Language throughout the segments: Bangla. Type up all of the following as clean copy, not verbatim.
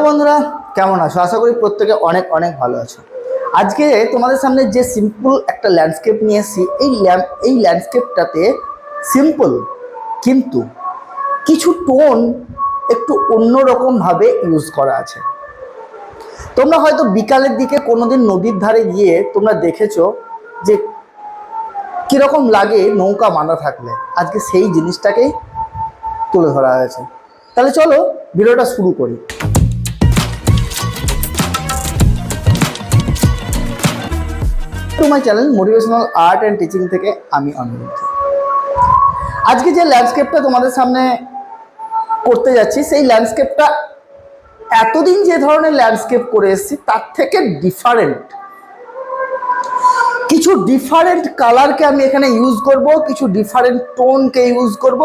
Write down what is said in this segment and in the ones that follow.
বন্ধুরা, কেমন আছো? আশা করি প্রত্যেকে অনেক অনেক ভালো আছো। আজকে তোমাদের সামনে যে সিম্পল একটা ল্যান্ডস্কেপ নিয়ে এসেছি, এই ল্যান্ডস্কেপটাতে সিম্পল কিন্তু কিছু টোন একটু অন্যরকমভাবে ইউজ করা আছে। তোমরা হয়তো বিকালের দিকে কোনোদিন নদীর ধারে গিয়ে তোমরা দেখেছো যে কীরকম লাগে নৌকা বাঁধা থাকলে। আজকে সেই জিনিসটাকেই তুলে ধরা হয়েছে। তাহলে চলো ভিডিওটা শুরু করি। My channel motivational art and teaching থেকে আমি অনিরুদ্ধ। আজকে যে ল্যান্ডস্কেপটা তোমাদের সামনে করতে যাচ্ছি, সেই ল্যান্ডস্কেপটা এতদিন যে ধরনের ল্যান্ডস্কেপ করে এসেছি তার থেকে ডিফারেন্ট। কিছু ডিফারেন্ট কালারকে আমি এখানে ইউজ করব, কিছু ডিফারেন্ট টোনকে ইউজ করব,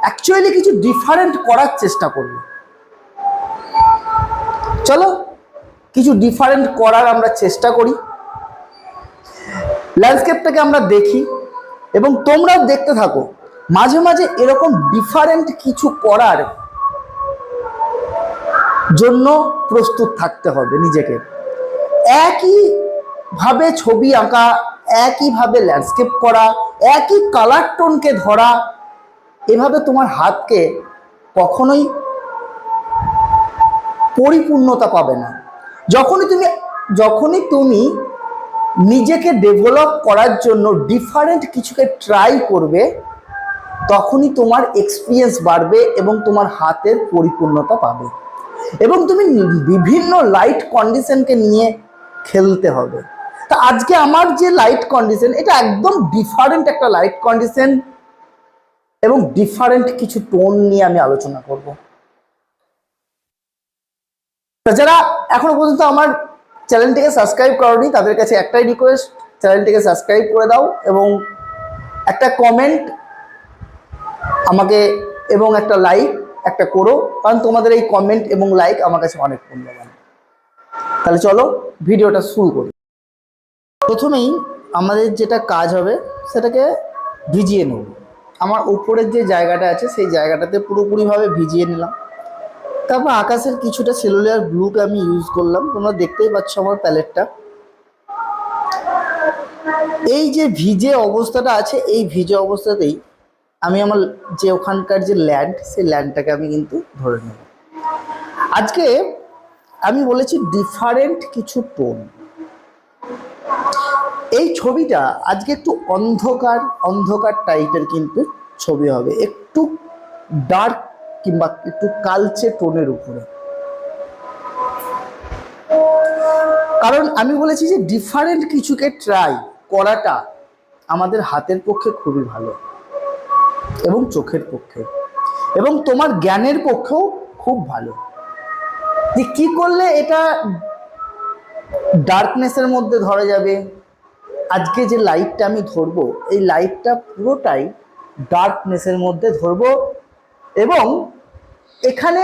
অ্যাকচুয়ালি কিছু ডিফারেন্ট করার চেষ্টা করব। চলো কিছু ডিফারেন্ট করার আমরা চেষ্টা করি, ল্যান্ডস্কেপটাকে আমরা দেখি এবং তোমরাও দেখতে থাকো। মাঝে মাঝে এরকম ডিফারেন্ট কিছু করার জন্য প্রস্তুত থাকতে হবে নিজেকে। একইভাবে ছবি আঁকা, একইভাবে ল্যান্ডস্কেপ করা, একই কালার টোনকে ধরা, এভাবে তোমার হাতকে কখনোই পরিপূর্ণতা পাবে না। যখনই তুমি নিজেকে ডেভেলপ করার জন্য ডিফারেন্ট কিছুকে ট্রাই করবে, তখনই তোমার এক্সপিরিয়েন্স বাড়বে এবং তোমার হাতের পরিপূর্ণতা পাবে। এবং তুমি বিভিন্ন লাইট কন্ডিশনকে নিয়ে খেলতে হবে। তা আজকে আমার যে লাইট কন্ডিশন, এটা একদম ডিফারেন্ট একটা লাইট কন্ডিশন এবং ডিফারেন্ট কিছু টোন নিয়ে আমি আলোচনা করব। তা যারা এখনো পর্যন্ত আমার চ্যানেলটিকে সাবস্ক্রাইব করোনি, তাদের কাছে একটাই রিকোয়েস্ট, চ্যানেলটিকে সাবস্ক্রাইব করে দাও এবং একটা কমেন্ট আমাকে এবং একটা লাইক একটা করো, কারণ তোমাদের এই কমেন্ট এবং লাইক আমার কাছে অনেক মূল্যবান। তাহলে চলো ভিডিওটা শুরু করি। প্রথমেই আমাদের যেটা কাজ হবে সেটাকে ভিজিয়ে নেব। আমার উপরের যে জায়গাটা আছে সেই জায়গাটাতে পুরোপুরিভাবে ভিজিয়ে নিলাম। তারপর আকাশের কিছুটা সেলুলার ব্লুকে আমি ইউজ করলাম। তোমরা দেখতেই পাচ্ছ আমার প্যালেটটা। এই যে ভিজে অবস্থাটা আছে, এই ভিজে অবস্থাতেই আমি আমার যে ওখানকার যে ল্যান্ড, সেই ল্যান্ডটাকে আমি কিন্তু ধরে নেব। আজকে আমি বলেছি ডিফারেন্ট কিছু টোন। এই ছবিটা আজকে একটু অন্ধকার অন্ধকার টাইপের কিন্তু ছবি হবে, একটু ডার্ক কিংবা একটু কালচে টোনের উপরে। কারণ আমি বলেছি যে ডিফারেন্ট কিছুকে ট্রাই করাটা আমাদের হাতের পক্ষে খুবই ভালো এবং চোখের পক্ষে এবং তোমার জ্ঞানের পক্ষেও খুব ভালো। যে কি করলে এটা ডার্কনেসের মধ্যে ধরা যাবে। আজকে যে লাইটটা আমি ধরবো, এই লাইটটা পুরোটাই ডার্কনেসের মধ্যে ধরবো এবং এখানে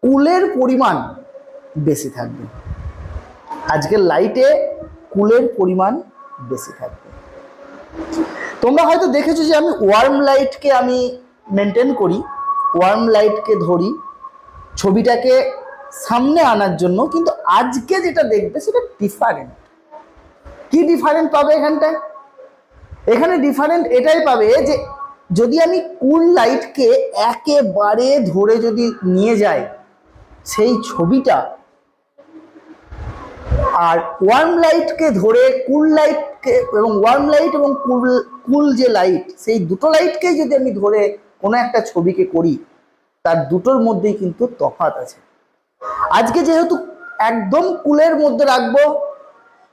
কুলের পরিমাণ বেশি থাকবে। আজকের লাইটে কুলের পরিমাণ বেশি থাকবে। তোমরা হয়তো দেখেছো যে আমি ওয়ার্ম লাইটকে আমি মেনটেন করি, ওয়ার্ম লাইটকে ধরি ছবিটাকে সামনে আনার জন্য, কিন্তু আজকে যেটা দেখবে সেটা ডিফারেন্ট। কি ডিফারেন্ট পাবে এখানটায়? এখানে ডিফারেন্ট এটাই পাবে যে যদি আমি কুল লাইটকে একেবারে ধরে যদি নিয়ে যাই সেই ছবিটা, আর ওয়ার্ম লাইটকে ধরে কুল লাইটকে এবং ওয়ার্ম লাইট এবং কুল যে লাইট, সেই দুটো লাইটকেই যদি আমি ধরে কোনো একটা ছবিকে করি, তার দুটোর মধ্যেই কিন্তু তফাৎ আছে। আজকে যেহেতু একদম কুলের মধ্যে রাখবো,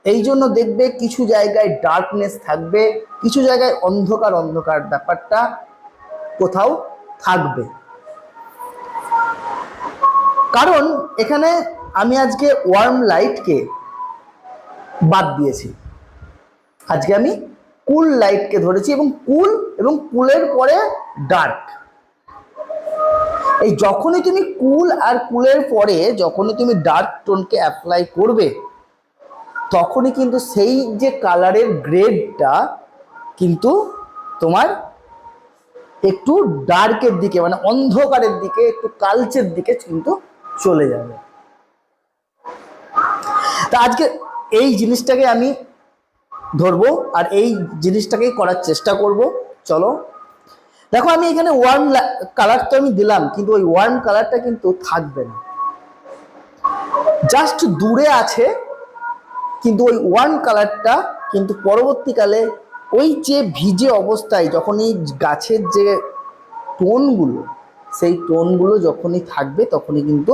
এই জন্য দেখবে কিছু জায়গায় ডার্কনেস থাকবে, কিছু জায়গায় অন্ধকার অন্ধকার ব্যাপারটা কোথাও থাকবে। কারণ এখানে আমি আজকে ওয়ার্ম লাইটকে বাদ দিয়েছি, আজকে আমি কুল লাইটকে ধরেছি এবং কুলের পরে ডার্ক। এই যখনই তুমি কুল আর কুলের পরে যখনই তুমি ডার্ক টোনকে অ্যাপ্লাই করবে, তখনই কিন্তু সেই যে কালারের গ্রেডটা কিন্তু তোমার একটু ডার্কের দিকে, মানে অন্ধকারের দিকে, একটু কালচের দিকে কিন্তু চলে যাবে। তা আজকে এই জিনিসটাকে আমি ধরবো আর এই জিনিসটাকেই করার চেষ্টা করব। চলো দেখো, আমি এখানে ওয়ার্ম কালার তো আমি দিলাম, কিন্তু ওই ওয়ার্ম কালারটা কিন্তু থাকবে না, জাস্ট দূরে আছে। কিন্তু ওই ওয়ার্ম কালারটা কিন্তু পরবর্তীকালে ওই যে ভিজে অবস্থায় যখনই গাছের যে টোনগুলো, সেই টোনগুলো যখনই থাকবে তখনই কিন্তু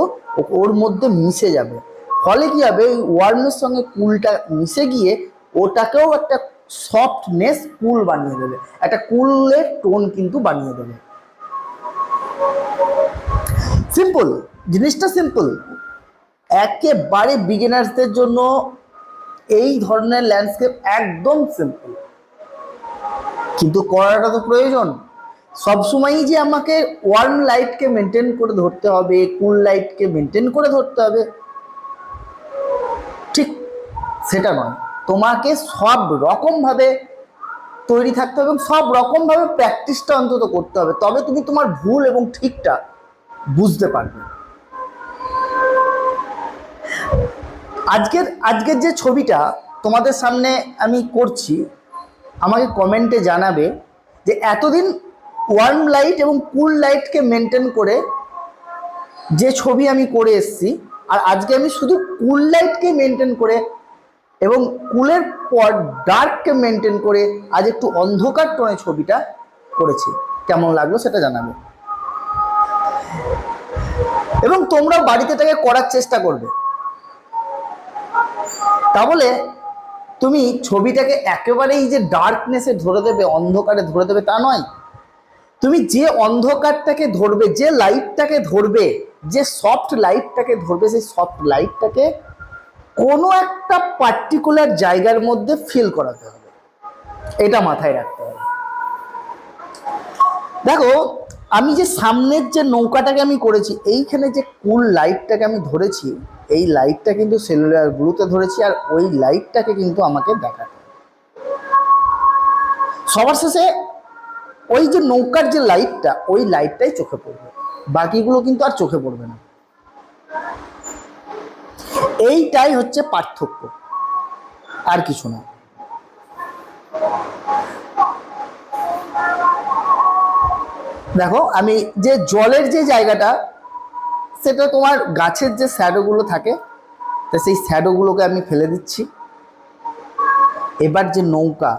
ওর মধ্যে মিশে যাবে। ফলে কি হবে, ওই ওয়ার্মের সঙ্গে কুলটা মিশে গিয়ে ওটাকেও একটা সফটনেস কুল বানিয়ে দেবে, একটা কুলের টোন কিন্তু বানিয়ে দেবে। সিম্পল, জিনিসটা সিম্পল, একেবারে বিগিনার্সদের জন্য এই ধরনের ল্যান্ডস্কেপ একদম সিম্পল, কিন্তু করাটা তো প্রয়োজন। সবসময়ই যে আমাকে ওয়ার্ম লাইটকে মেনটেন করে ধরতে হবে, কুল লাইটকে মেনটেন করে ধরতে হবে, ঠিক সেটা নয়। তোমাকে সব রকমভাবে তৈরি থাকতে হবে এবং সব রকমভাবে প্র্যাকটিসটা অন্তত করতে হবে, তবে তুমি তোমার ভুল এবং ঠিকটা বুঝতে পারবে। আজকের যে ছবিটা তোমাদের সামনে আমি করছি, আমাকে কমেন্টে জানাবে যে এতদিন ওয়ার্ম লাইট এবং কুল লাইটকে মেনটেন করে যে ছবি আমি করে এসেছি, আর আজকে আমি শুধু কুল লাইটকে মেনটেন করে এবং কুলের পর ডার্ককে মেনটেন করে আজ একটু অন্ধকার টোনে ছবিটা করেছি, কেমন লাগলো সেটা জানাবে। এবং তোমরা বাড়িতে এটাকে করার চেষ্টা করবে, তাহলে তুমি ছবিটাকে একেবারেই যে ডার্কনেসে ধরে দেবে, অন্ধকারে ধরে দেবে তা নয়। তুমি যে অন্ধকারটাকে ধরবে, যে লাইটটাকে ধরবে, যে সফট লাইটটাকে ধরবে, সেই সফট লাইটটাকে কোনো একটা পার্টিকুলার জায়গার মধ্যে ফিল করাতে হবে, এটা মাথায় রাখতে হবে। দেখো, আমি যে সামনের যে নৌকাটাকে আমি করেছি, এইখানে যে কুল লাইটটাকে আমি ধরেছি, এই লাইটটা কিন্তু সেলুলার গ্লুতে ধরেছি, আর ওই লাইটটাকে কিন্তু আমাকে দেখাতে হবে। সবার শেষে ওই যে নৌকার যে লাইটটা, ওই লাইটটাই চোখে পড়বে, বাকিগুলো কিন্তু আর চোখে পড়বে না। এইটাই হচ্ছে পার্থক্য, আর কিছু না। দেখো, আমি যে জলের যে জায়গাটা, সেটা তোমার গাছের যে শ্যাডোগুলো থাকে, তো সেই শ্যাডোগুলোকে আমি ফেলে দিচ্ছি। এবার যে নৌকা,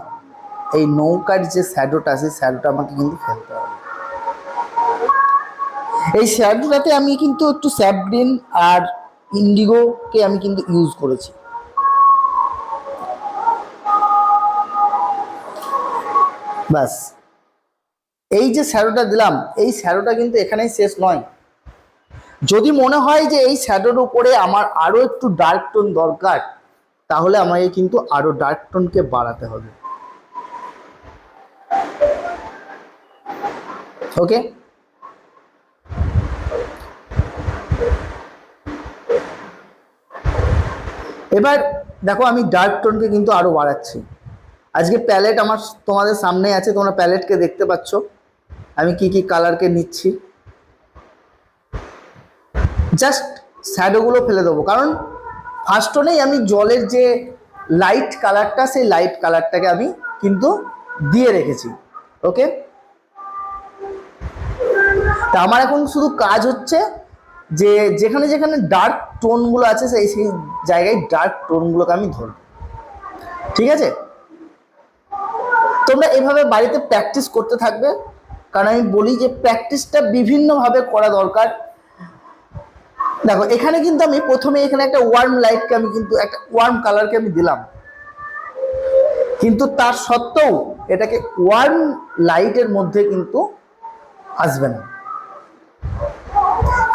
এই নৌকার যে শ্যাডোটা, সেই শ্যাডোটা আমাকে কিন্তু ফেলতে হবে। এই শ্যাডোটাতে আমি কিন্তু একটু স্যাপ গ্রিন আর ইন্ডিগোকে আমি কিন্তু ইউজ করেছি। বাস, এই যে শ্যাডোটা দিলাম, এই শ্যাডোটা কিন্তু এখানেই শেষ নয়। যদি মনে হয় যে এই শ্যাডোর উপরে আমার আরো একটু ডার্ক টোন দরকার, তাহলে আমাকে কিন্তু আরো ডার্ক টোনকে বাড়াতে হবে। ওকে, এবার দেখো, আমি ডার্ক টোনকে কিন্তু আরো বাড়াচ্ছি। আজকে প্যালেট আমার তোমাদের সামনে আছে, তোমরা প্যালেটকে দেখতে পাচ্ছ আমি কি কি কালারকে নিচ্ছি। জাস্ট শ্যাডোগুলো ফেলে দেবো, কারণ ফার্স্ট টোনেই আমি জলের যে লাইট কালারটা, সেই লাইট কালারটাকে আমি কিন্তু দিয়ে রেখেছি। ওকে, তা আমার এখন শুধু কাজ হচ্ছে যে যেখানে যেখানে ডার্ক টোনগুলো আছে, সেই জায়গায় ডার্ক টোনগুলোকে আমি ধরব। ঠিক আছে, তোমরা এভাবে বাড়িতে প্র্যাকটিস করতে থাকবে, কারণ আমি বলি যে প্র্যাকটিসটা বিভিন্নভাবে করা দরকার। দেখো, এখানে কিন্তু আমি প্রথমে এখানে একটা ওয়ার্ম লাইটকে আমি কিন্তু একটা ওয়ার্ম কালারকে আমি দিলাম, কিন্তু তার সত্ত্বেও এটাকে ওয়ার্ম লাইটের মধ্যে কিন্তু আসবে না,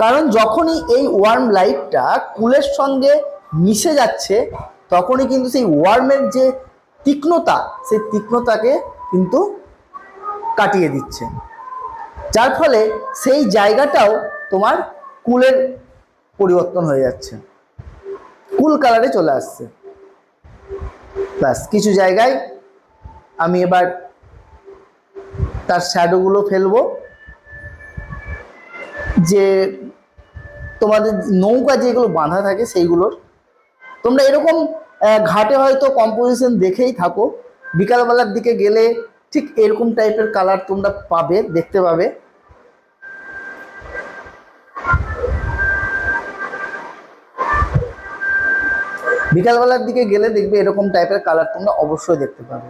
কারণ যখনই এই ওয়ার্ম লাইটটা কুলের সঙ্গে মিশে যাচ্ছে, তখনই কিন্তু সেই ওয়ার্মের যে তীক্ষ্ণতা, সেই তীক্ষ্ণতাকে কিন্তু কাটিয়ে দিচ্ছে, যার ফলে সেই জায়গাটাও তোমার কুলের পরিবর্তন হয়ে যাচ্ছে, কুল কালারে চলে আসছে। ব্যাস, কিছু জায়গায় আমি এবার তার শ্যাডোগুলো ফেলবো, যে তোমাদের নৌকা যেগুলো বাঁধা থাকে সেইগুলোর, তোমরা এরকম ঘাটে হয়তো কম্পোজিশন দেখেই থাকো, বিকালবেলার দিকে গেলে ঠিক এরকম টাইপের কালার তোমরা পাবে, দেখতে পাবে। বিকালবেলার দিকে গেলে দেখবে এরকম টাইপের কালার তোমরা অবশ্যই দেখতে পাবে।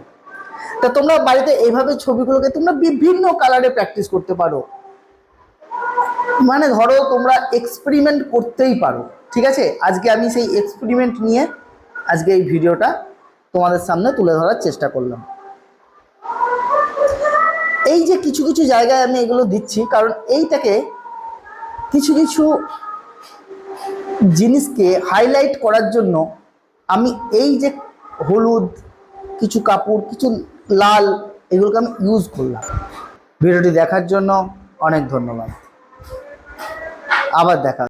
তা তোমরা বাড়িতে এইভাবে ছবিগুলোকে তোমরা বিভিন্ন কালারে প্র্যাকটিস করতে পারো, মানে ধরো তোমরা এক্সপেরিমেন্ট করতেই পারো, ঠিক আছে। আজকে আমি সেই এক্সপেরিমেন্ট নিয়ে আজকে এই ভিডিওটা তোমাদের সামনে তুলে ধরার চেষ্টা করলাম। এই যে কিছু কিছু জায়গায় আমি এগুলো দিচ্ছি, কারণ এইটাকে কিছু কিছু জিনিসকে হাইলাইট করার জন্য আমি এই যে হলুদ কিছু কাপড়, কিছু লাল, এগুলোকে আমি ইউজ করলাম। ভিডিওটি দেখার জন্য অনেক ধন্যবাদ। আবার দেখা।